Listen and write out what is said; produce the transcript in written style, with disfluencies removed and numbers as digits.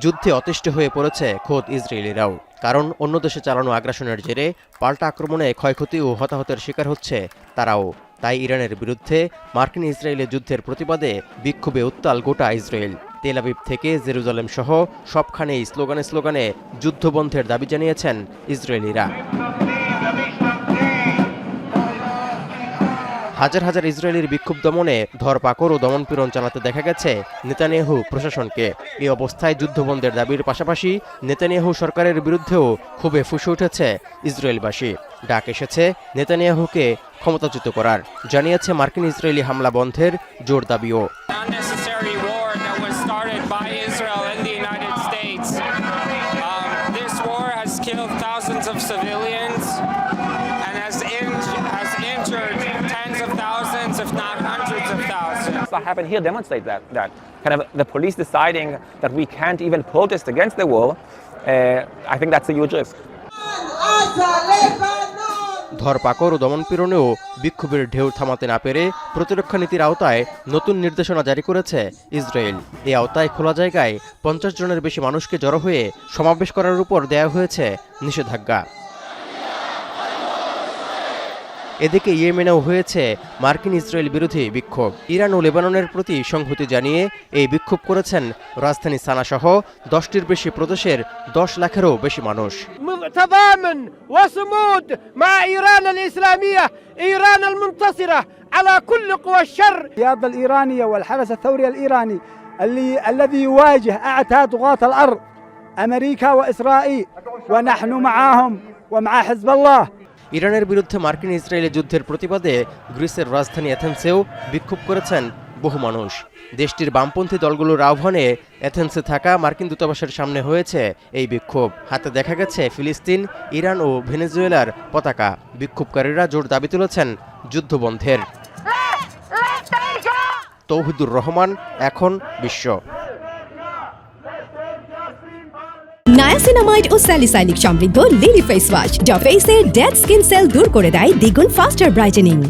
যুদ্ধে অতিষ্ঠ হয়ে পড়েছে খোদ ইসরায়েলিরাও। কারণ অন্য দেশে চালানো আগ্রাসনের জেরে পাল্টা আক্রমণে ক্ষয়ক্ষতি ও হতাহতের শিকার হচ্ছে তারাও। তাই ইরানের বিরুদ্ধে মার্কিন ইসরায়েলের যুদ্ধের প্রতিবাদে বিক্ষোভে উত্তাল গোটা ইসরায়েল। তেল আবিব থেকে জেরুজালেম সহ সবখানেই স্লোগানে স্লোগানে যুদ্ধবন্ধের দাবি জানিয়েছেন ইসরায়েলিরা। হাজার হাজার ইসরায়েলির বিক্ষোভ দমনে ধরপাকড় ও দমনপীড়ন চালাতে দেখা গেছে নেতানিয়াহু প্রশাসনকে। এই অবস্থায় যুদ্ধবন্ধের দাবির পাশাপাশি নেতানিয়াহু সরকারের বিরুদ্ধেও ক্ষোভে ফুঁসে উঠেছে ইসরায়েলবাসী। ডাক এসেছে নেতানিয়াহুকে ক্ষমতাচ্যুত করার, জানিয়েছে মার্কিন ইসরায়েলি হামলা বন্ধের জোর দাবিও। What happened here demonstrates that kind of the police deciding that we can't even protest against the war. I think that's a huge risk. ধরপাকড় ও দমনপীড়নেও বিক্ষোভের ঢেউ থামাতে না পেরে প্রতিরক্ষা নীতির আওতায় নতুন নির্দেশনা জারি করেছে ইসরায়েল। এই আওতায় খোলা জায়গায় 50 জনের বেশি মানুষকে জড়ো হয়ে সমাবেশ করার উপর দেয়া হয়েছে নিষেধাজ্ঞা। এদিকে ইয়েমেনেও হয়েছে মার্কিন ইসরায়েল বিরোধী বিক্ষোভ। ইরান ও লেবাননের প্রতি সংহতি জানিয়ে এই বিক্ষোভ করেছেন রাজধানী সানা সহ 10টির বেশি প্রদেশের 10 লাখেরও বেশি মানুষ। تضامن وصمود مع إيران الإسلامية إيران المنتصرة على كل قوى الشر. القيادة الإيرانية والحرس الثوري الإيراني الذي يواجه أعتى طغاة الأرض أمريكا وإسرائيل ونحن معهم ومع حزب الله. ইরানের বিরুদ্ধে মার্কিন ইসরায়েলি যুদ্ধের প্রতিবাদে গ্রিসের রাজধানী এথেন্সেও বিক্ষোভ করেছেন বহু মানুষ। দেশটির বামপন্থী দলগুলোর আহ্বানে এথেন্সে থাকা মার্কিন দূতাবাসের সামনে হয়েছে এই বিক্ষোভ। হাতে দেখা গেছে ফিলিস্তিন, ইরান ও ভেনেজুয়েলার পতাকা। বিক্ষোভকারীরা জোর দাবি তুলেছেন যুদ্ধবন্ধের। তৌহিদুর রহমান, এখন বিশ্ব। নায়াসিনামাইড ও স্যালিসাইলিক সমৃদ্ধ লিলি ফেস ওয়াশ যা ফেসের ডেড স্কিন সেল দূর করে দেয় দ্বিগুণ ফাস্টার ব্রাইটেনিং।